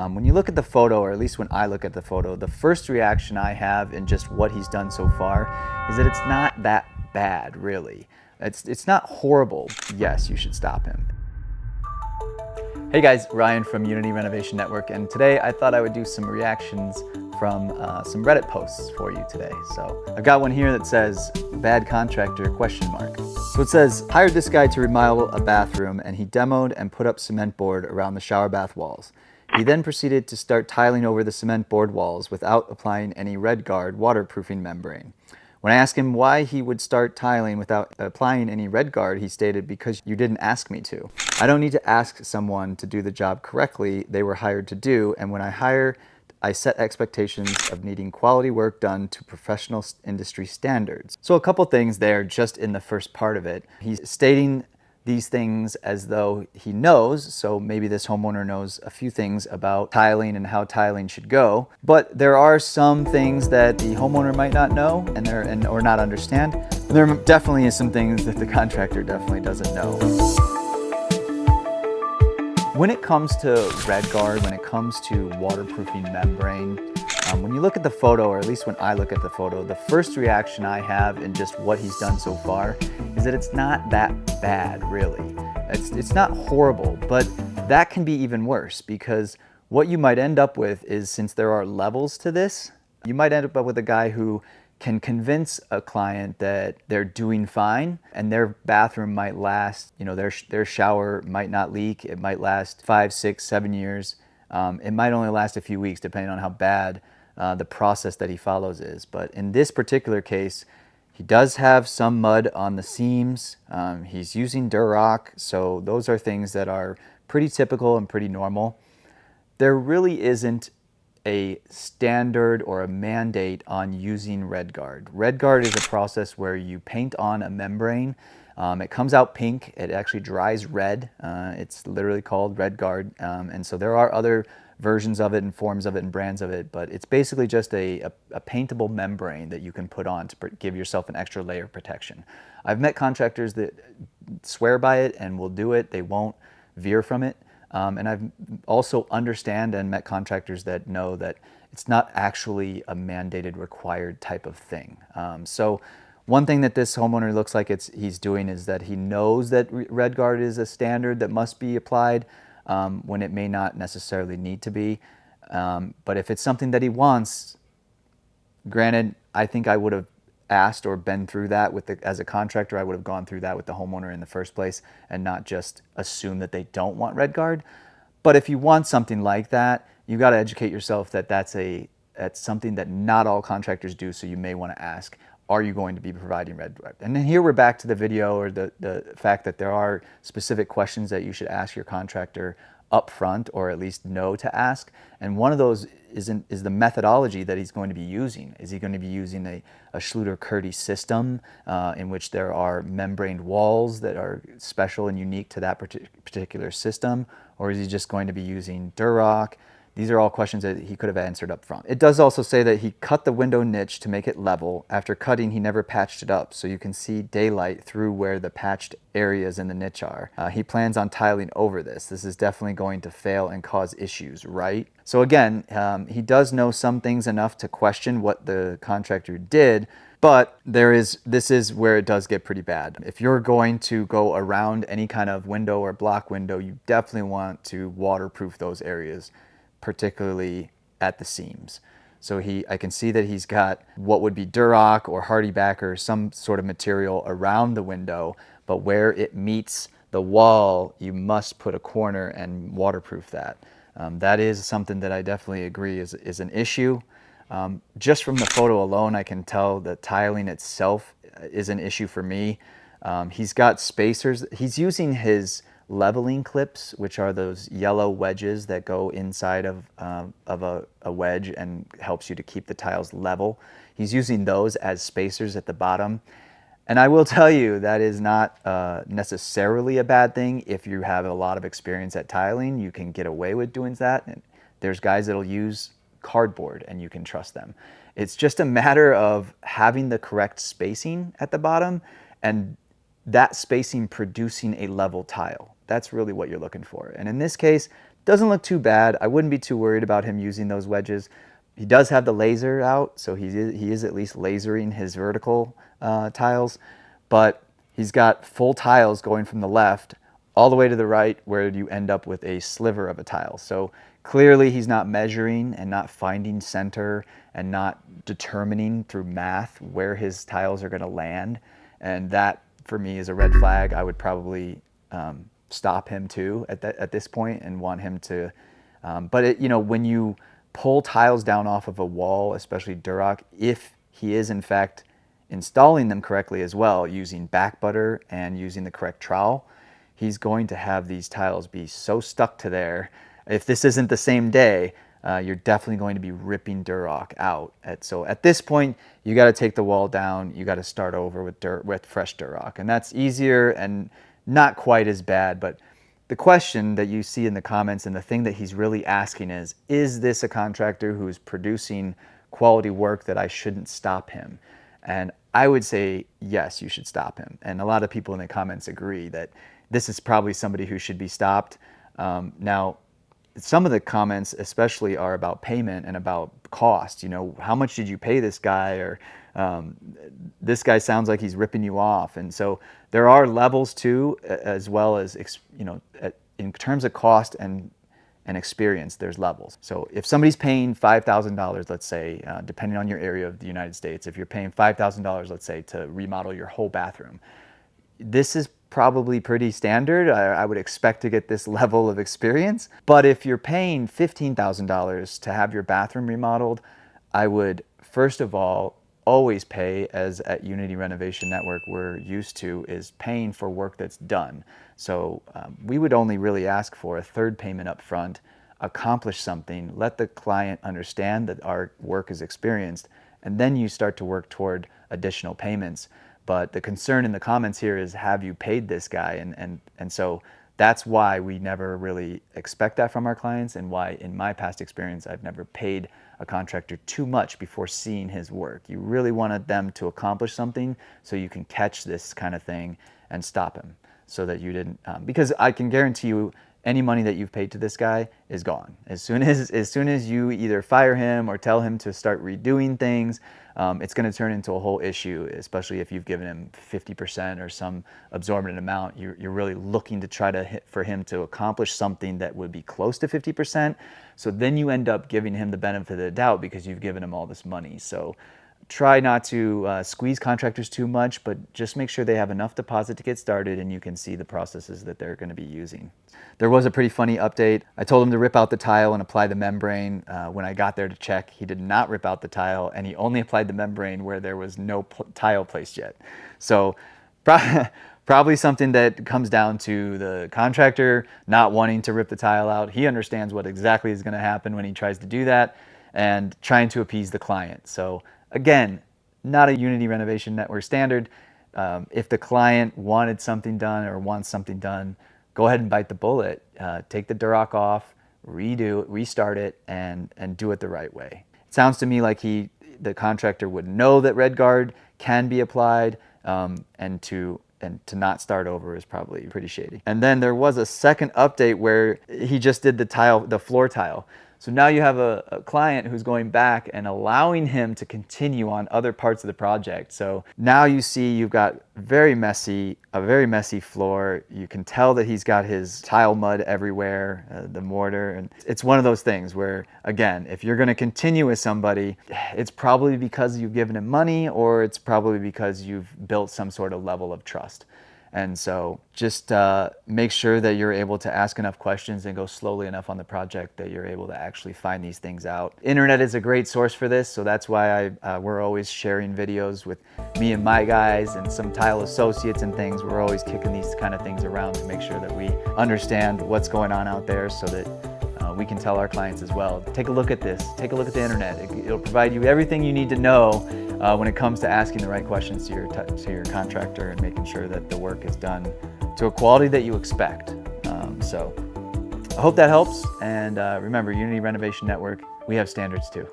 When you look at the photo, or at least when I look at the photo, the first reaction I have in just what he's done so far is that it's not that bad, really. It's not horrible. Yes, you should stop him. Hey guys, Ryan from Unity Renovation Network, and today I thought I would do some reactions from some Reddit posts for you today. So I've got one here that says, "Bad contractor?" So it says, "Hired this guy to remodel a bathroom and he demoed and put up cement board around the shower bath walls. He then proceeded to start tiling over the cement board walls without applying any RedGuard waterproofing membrane. When I asked him why he would start tiling without applying any RedGuard, he stated, 'Because you didn't ask me to. I don't need to ask someone to do the job correctly they were hired to do, and when I hire, I set expectations of needing quality work done to professional industry standards.'" So a couple things there just in the first part of it. He's stating these things as though he knows, so maybe this homeowner knows a few things about tiling and how tiling should go, but there are some things that the homeowner might not know or not understand. There definitely is some things that the contractor definitely doesn't know. When it comes to RedGuard, when it comes to waterproofing membrane, when you look at the photo, or at least when I look at the photo, the first reaction I have in just what he's done so far is that it's not that bad, really. It's not horrible, but that can be even worse, because what you might end up with is, since there are levels to this, you might end up with a guy who can convince a client that they're doing fine and their bathroom might last, their shower might not leak. It might last 5, 6, 7 years. It might only last a few weeks depending on how bad the process that he follows is. But in this particular case, he does have some mud on the seams. He's using Durock, so those are things that are pretty typical and pretty normal. There really isn't a standard or a mandate on using RedGuard. RedGuard is a process where you paint on a membrane. It comes out pink. It actually dries red. It's literally called RedGuard. And so there are other versions of it and forms of it and brands of it, but it's basically just a paintable membrane that you can put on to give yourself an extra layer of protection. I've met contractors that swear by it and will do it. They won't veer from it. And I've also understand and met contractors that know that it's not actually a mandated required type of thing. So one thing that this homeowner looks like he's doing is that he knows that RedGuard is a standard that must be applied when it may not necessarily need to be. But if it's something that he wants, granted, I think I would have asked or been through that as a contractor. I would have gone through that with the homeowner in the first place and not just assume that they don't want RedGuard. But if you want something like that, you got to educate yourself that that's something that not all contractors do. So you may want to ask, are you going to be providing RedGuard? And then here we're back to the video, or the fact that there are specific questions that you should ask your contractor up front, or at least know to ask. And one of those is the methodology that he's going to be using. Is he going to be using a Schluter-Curdy system in which there are membraned walls that are special and unique to that particular system? Or is he just going to be using Durock? These are all questions that he could have answered up front. It does also say that he cut the window niche to make it level. After cutting, he never patched it up, so you can see daylight through where the patched areas in the niche are. He plans on tiling over this. This is definitely going to fail and cause issues, right? So again, he does know some things enough to question what the contractor did, but this is where it does get pretty bad. If you're going to go around any kind of window or block window, you definitely want to waterproof those areas, particularly at the seams. So I can see that he's got what would be Durock or Hardyback or some sort of material around the window, but where it meets the wall, you must put a corner and waterproof that. That is something that I definitely agree is an issue. Just from the photo alone, I can tell the tiling itself is an issue for me. He's got spacers. He's using his leveling clips, which are those yellow wedges that go inside of a wedge and helps you to keep the tiles level. He's using those as spacers at the bottom. And I will tell you, that is not necessarily a bad thing. If you have a lot of experience at tiling, you can get away with doing that. And there's guys that'll use cardboard and you can trust them. It's just a matter of having the correct spacing at the bottom and that spacing producing a level tile. That's really what you're looking for. And in this case, Doesn't look too bad. I wouldn't be too worried about him using those wedges. He does have the laser out, so he is at least lasering his vertical tiles, but he's got full tiles going from the left all the way to the right, where you end up with a sliver of a tile. So clearly he's not measuring and not finding center and not determining through math where his tiles are going to land. And that, for me, is a red flag. I would probably stop him too at this point and want him to. But when you pull tiles down off of a wall, especially Durock, if he is in fact installing them correctly as well, using back butter and using the correct trowel, he's going to have these tiles be so stuck to there. If this isn't the same day, you're definitely going to be ripping Durock out. So at this point, you got to take the wall down. You got to start over with fresh Durock, and that's easier and not quite as bad. But the question that you see in the comments and the thing that he's really asking is this a contractor who's producing quality work that I shouldn't stop him? And I would say, yes, you should stop him. And a lot of people in the comments agree that this is probably somebody who should be stopped. Now, some of the comments especially are about payment and about cost. How much did you pay this guy? Or this guy sounds like he's ripping you off. And so there are levels too, as well as, in terms of cost and experience, there's levels. So if somebody's paying $5,000, let's say, depending on your area of the United States, if you're paying $5,000, let's say, to remodel your whole bathroom, this is probably pretty standard. I would expect to get this level of experience. But if you're paying $15,000 to have your bathroom remodeled, I would, first of all, always pay, as at Unity Renovation Network we're used to, is paying for work that's done. So we would only really ask for a third payment up front, accomplish something, let the client understand that our work is experienced, and then you start to work toward additional payments. But the concern in the comments here is, have you paid this guy? And so that's why we never really expect that from our clients, and why in my past experience I've never paid a contractor too much before seeing his work. You really wanted them to accomplish something so you can catch this kind of thing and stop him, so that you didn't, because I can guarantee you any money that you've paid to this guy is gone. As soon as you either fire him or tell him to start redoing things, it's going to turn into a whole issue, especially if you've given him 50% or some absorbent amount. You're really looking to try to for him to accomplish something that would be close to 50%. So then you end up giving him the benefit of the doubt because you've given him all this money. So try not to squeeze contractors too much, but just make sure they have enough deposit to get started and you can see the processes that they're going to be using. There was a pretty funny update. I told him to rip out the tile and apply the membrane. When I got there to check, he did not rip out the tile, and he only applied the membrane where there was no tile placed yet. So probably something that comes down to the contractor not wanting to rip the tile out. He understands what exactly is going to happen when he tries to do that, and trying to appease the client. So again, not a Unity Renovation Network standard. If the client wanted something done or wants something done, go ahead and bite the bullet. Take the Durock off, redo it, restart it, and do it the right way. It sounds to me like the contractor would know that RedGuard can be applied, and to not start over is probably pretty shady. And then there was a second update where he just did the floor tile. So now you have a client who's going back and allowing him to continue on other parts of the project. So now you see you've got a very messy floor. You can tell that he's got his tile mud everywhere, the mortar. And it's one of those things where, again, if you're going to continue with somebody, it's probably because you've given him money, or it's probably because you've built some sort of level of trust. And so just make sure that you're able to ask enough questions and go slowly enough on the project that you're able to actually find these things out. Internet is a great source for this, so that's why we're always sharing videos with me and my guys and some tile associates and things. We're always kicking these kind of things around to make sure that we understand what's going on out there, so that we can tell our clients as well, take a look at this, take a look at the internet. It'll provide you everything you need to know when it comes to asking the right questions to your contractor and making sure that the work is done to a quality that you expect. So I hope that helps. And remember, Unity Renovation Network, we have standards too.